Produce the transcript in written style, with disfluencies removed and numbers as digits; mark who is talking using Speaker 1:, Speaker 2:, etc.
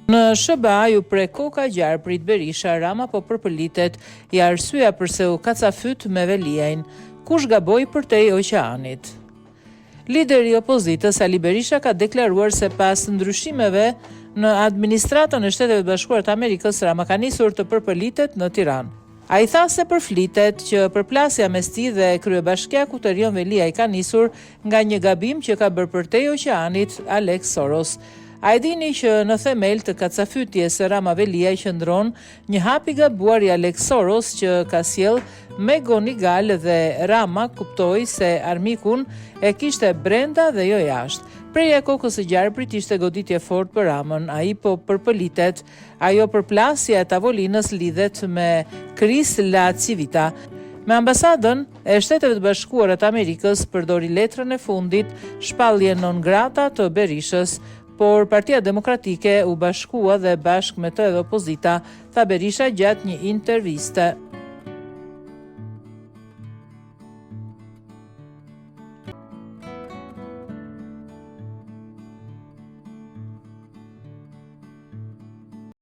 Speaker 1: Në SBA ju pre koka gjarë prit Berisha, Rama po përpëlitet i arsyeja përse u kacafyt me Veliajn, kush gaboi përtej oqeanit. Lideri i opozitës Ali Berisha ka deklaruar se pas ndryshimeve në administratën e Shteteve Bashkuara të Amerikës, Rama ka nisur të përpëlitet në Tiranë. Ai tha se përflitet që përplasja mes tij dhe kryebashkiaku Erion Veliaj ka nisur nga një gabim që ka bërë përtej oqeanit Alex Soros. A e dini që në themel të kacafytjes së Rama Veliaj qëndron një hap i gabuar i Alex Soros që ka sjell me gonigal dhe Rama kuptoi se armikun e kishte brenda dhe jo jashtë. Preja kokës së gjarë prit ishte goditje fort për Ramën, ai po përpëlitet, ajo përplasja e tavolinës lidhet me Kris La Civita. Me ambasadën e Shteteve të Bashkuara të Amerikës përdori letrën e fundit shpallje non grata të Berishës, por Partia Demokratike u bashkua dhe bashkë me të edhe opozita, tha Berisha gjatë një interviste.